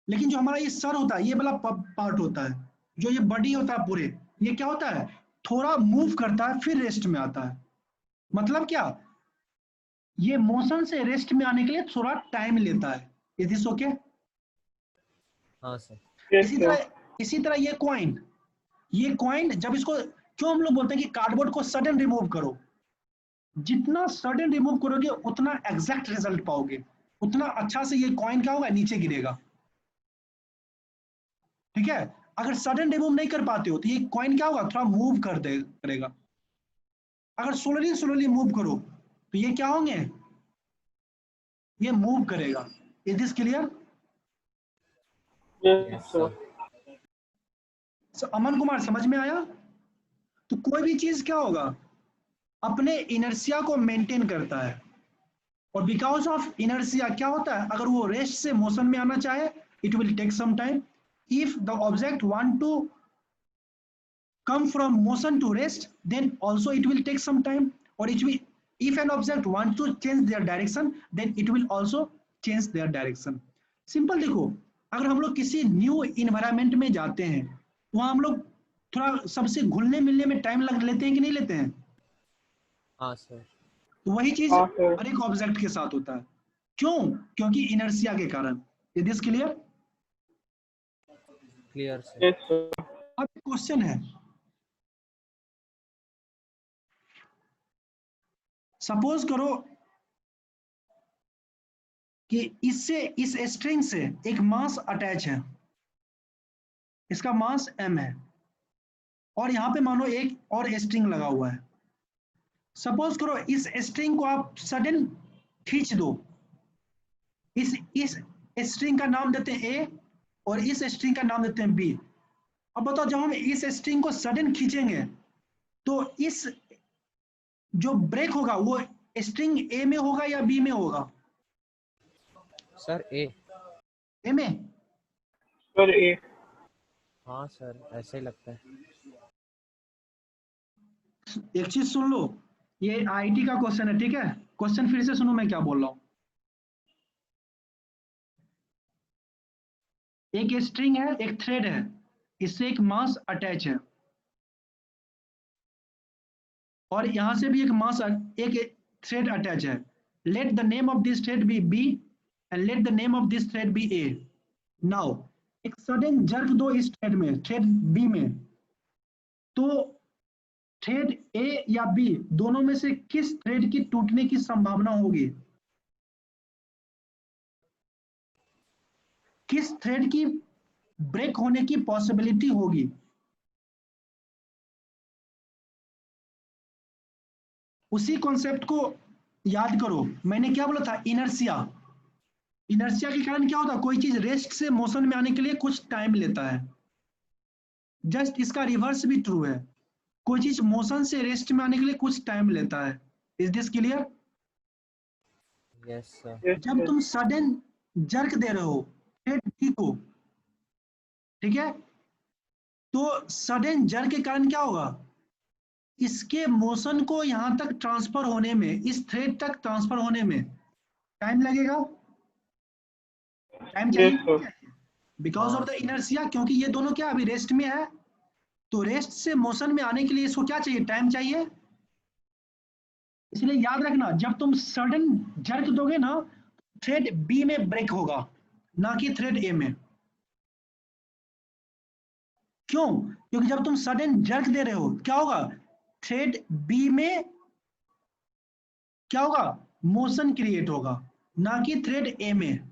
[SPEAKER 1] लेकिन जो हमारा ये सर होता है, ये वाला पार्ट होता है, जो ये बॉडी होता है पूरे, ये क्या होता है, थोड़ा मूव करता है फिर रेस्ट में आता है। मतलब क्या, ये मोशन से रेस्ट में आने के लिए थोड़ा टाइम लेता है। Is this okay?
[SPEAKER 2] हाँ सर।
[SPEAKER 3] Yes, sir.
[SPEAKER 1] इसी तरह ये कॉइन जब इसको, क्यों हम लोग बोलते हैं कि कार्डबोर्ड को सडन रिमूव करो, जितना सडन रिमूव करोगे उतना एग्जैक्ट रिजल्ट पाओगे, उतना अच्छा से ये कॉइन क्या होगा, नीचे गिरेगा, ठीक है। अगर सडन रिमूव नहीं कर पाते हो तो ये कॉइन क्या होगा, थोड़ा मूव करेगा। अगर स्लोली स्लोली मूव करो तो ये क्या होंगे, ये मूव करेगा। Is this clear?
[SPEAKER 3] Yes,
[SPEAKER 2] yes
[SPEAKER 3] sir.
[SPEAKER 2] Sir.
[SPEAKER 1] Aman Kumar समझ में आया? तो कोई भी चीज क्या होगा, अपने इनर्शिया को मेंटेन करता है, और बिकॉज ऑफ इनर्शिया क्या होता है, अगर वो रेस्ट से मोशन में आना चाहे it will take some time. If the object want to come from motion to rest, then also it will take some time. Or it will, if an object wants to change their direction, then it will also change their direction. Simple देखो, अगर हम लोग किसी न्यू इन्वायरमेंट में जाते हैं, वहां हम लोग थोड़ा सबसे घुलने मिलने में टाइम लग लेते हैं कि नहीं लेते हैं?
[SPEAKER 2] हाँ सर।
[SPEAKER 1] तो वही चीज
[SPEAKER 3] हाँ सर।
[SPEAKER 1] हर एक ऑब्जेक्ट के साथ होता है. क्यों? क्योंकि इनर्शिया के कारण. Is this clear?
[SPEAKER 2] Clear sir.
[SPEAKER 3] Yes sir.
[SPEAKER 1] अब क्वेश्चन है, सपोज करो कि इससे, इस स्ट्रिंग से एक मास अटैच है, इसका मास m है, और यहां पे मानो एक और स्ट्रिंग लगा हुआ है. सपोज करो इस स्ट्रिंग को आप सडन खींच दो, इस स्ट्रिंग का नाम देते हैं a और इस स्ट्रिंग का नाम देते हैं b. अब बताओ, जब हम इस स्ट्रिंग को सडन खींचेंगे तो इस जो ब्रेक होगा वो स्ट्रिंग a में होगा या b में होगा?
[SPEAKER 2] Sir A.
[SPEAKER 1] a में.
[SPEAKER 3] सर ए।
[SPEAKER 2] हाँ सर, ऐसे ही लगता है।
[SPEAKER 1] एक चीज सुन लो, ये आईटी का क्वेश्चन है, ठीक है? क्वेश्चन फिर से सुनो मैं क्या बोल रहा हूं. एक स्ट्रिंग है, एक थ्रेड है, इससे एक मास अटैच है, और यहां से भी एक मास, एक थ्रेड अटैच है. Let the name of this thread be B and let the name of this thread be A. Now एक सडन जर्क दो इस थ्रेड में, थ्रेड बी में, तो थ्रेड ए या बी दोनों में से किस थ्रेड की टूटने की संभावना होगी? किस थ्रेड की ब्रेक होने की पॉसिबिलिटी होगी? उसी कॉन्सेप्ट को याद करो. मैंने क्या बोला था? इनर्शिया. इनर्शिया के कारण क्या होता है, कोई चीज रेस्ट से मोशन में आने के लिए कुछ टाइम लेता है. जस्ट इसका रिवर्स भी ट्रू है, कोई चीज मोशन से रेस्ट में आने के लिए कुछ टाइम लेता है. Is this clear?
[SPEAKER 2] Yes sir.
[SPEAKER 3] Yes
[SPEAKER 1] जब
[SPEAKER 3] सर।
[SPEAKER 1] तुम सडन जर्क दे रहे हो थ्रेड बी को, ठीक है, तो सडन जर्क के कारण क्या होगा, इसके मोशन को यहां तक ट्रांसफर होने में, इस थ्रेड तक ट्रांसफर होने में टाइम लगेगा. टाइम चाहिए
[SPEAKER 3] यस
[SPEAKER 1] कि नहीं
[SPEAKER 3] सर।
[SPEAKER 1] चाहिए? बिकॉज
[SPEAKER 2] हाँ
[SPEAKER 1] ऑफ द
[SPEAKER 2] सर।
[SPEAKER 1] इनर्शिया, क्योंकि ये दोनों क्या अभी रेस्ट में है, तो रेस्ट से मोशन में आने के लिए इसको क्या चाहिए? टाइम चाहिए. इसलिए याद रखना, जब तुम सडन जर्क दोगे ना, थ्रेड बी में ब्रेक होगा, ना कि थ्रेड ए में. क्यों? क्योंकि जब तुम सडन जर्क दे रहे हो क्या होगा, थ्रेड बी में क्या होगा, मोशन क्रिएट होगा, ना कि थ्रेड ए में.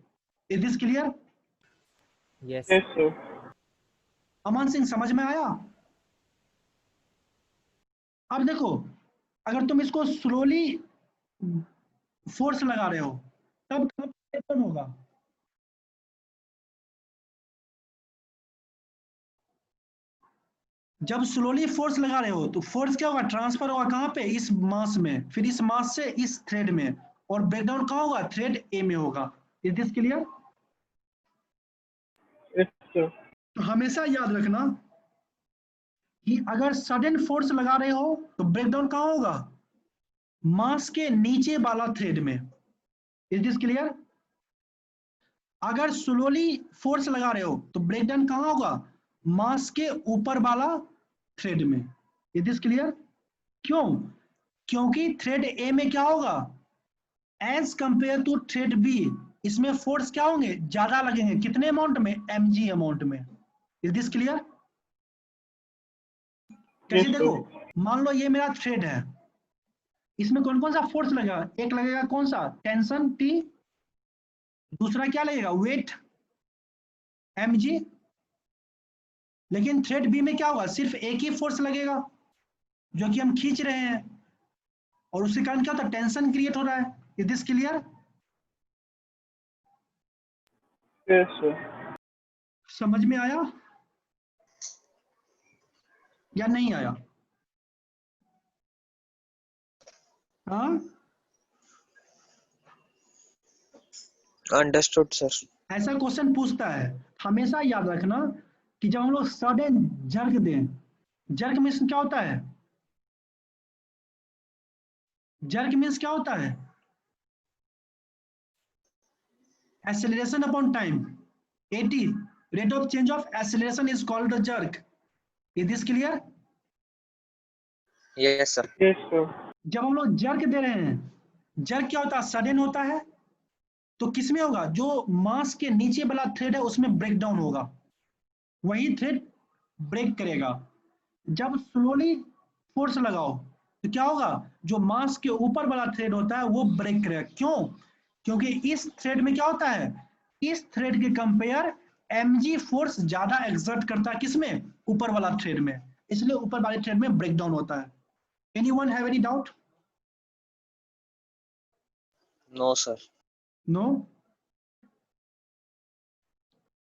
[SPEAKER 1] Is this clear?
[SPEAKER 2] Yes
[SPEAKER 3] yes
[SPEAKER 2] sir.
[SPEAKER 3] Sir.
[SPEAKER 1] Aman Singh, समझ में आया? अब देखो, अगर तुम इसको स्लोली फोर्स लगा रहे हो तब कौन होगा? जब स्लोली फोर्स लगा रहे हो तो फोर्स क्या होगा, ट्रांसफर होगा कहां पे, इस मास में, फिर इस मास से इस थ्रेड में, और ब्रेकडाउन कहां होगा, थ्रेड ए में होगा. Is this clear?
[SPEAKER 3] Yes sir.
[SPEAKER 1] तो हमेशा याद रखना कि अगर सडन फोर्स लगा रहे हो तो ब्रेकडाउन कहां होगा, मास के नीचे वाला थ्रेड में. Is this clear? अगर स्लोली फोर्स लगा रहे हो तो ब्रेकडाउन कहां होगा, मास के ऊपर वाला थ्रेड में. Is this clear? क्यों? क्योंकि थ्रेड ए में क्या होगा, as compare to thread B, इसमें फोर्स क्या होंगे, ज्यादा लगेंगे. कितने अमाउंट में, mg अमाउंट में. Is this clear? कैसे?
[SPEAKER 3] यस
[SPEAKER 1] देखो,
[SPEAKER 3] सर।
[SPEAKER 1] मान लो ये मेरा थ्रेड है, इसमें कौन कौन सा फोर्स लगेगा, एक लगेगा कौन सा, टेंशन T, दूसरा क्या लगेगा, वेट mg. लेकिन थ्रेड बी में क्या होगा, सिर्फ एक ही फोर्स लगेगा जो कि हम खींच रहे हैं, और उसके कारण क्या होता है, टेंशन क्रिएट हो रहा है. Is this clear?
[SPEAKER 3] Yes sir.
[SPEAKER 1] समझ में आया या नहीं आया? हाँ,
[SPEAKER 4] अंडरस्टूड सर।
[SPEAKER 1] ऐसा क्वेश्चन पूछता है। हमेशा याद रखना कि जब हम लोग सडन जर्क दें, जर्क मीन्स क्या होता है? जर्क मीन्स क्या होता है? Acceleration upon time, AT, rate of change of acceleration is called the jerk. Is this clear?
[SPEAKER 4] Yes sir.
[SPEAKER 3] Yes, sir.
[SPEAKER 1] जब हम लोग जर्क दे रहे हैं, जर्क क्या होता है? सडन होता है। तो किसमें होगा? जो मास के नीचे वाला थ्रेड है उसमें ब्रेक डाउन होगा, वही थ्रेड ब्रेक करेगा। जब स्लोली फोर्स लगाओ तो क्या होगा? जो मास के ऊपर वाला थ्रेड होता है वो ब्रेक करेगा। क्यों? क्योंकि इस थ्रेड में क्या होता है? इस थ्रेड के कंपेयर mg फोर्स ज्यादा एक्सर्ट करता है किसमें? ऊपर वाला थ्रेड में, इसलिए ऊपर वाले थ्रेड में ब्रेक डाउन होता है। Anyone have any doubt?
[SPEAKER 4] No sir.
[SPEAKER 1] No?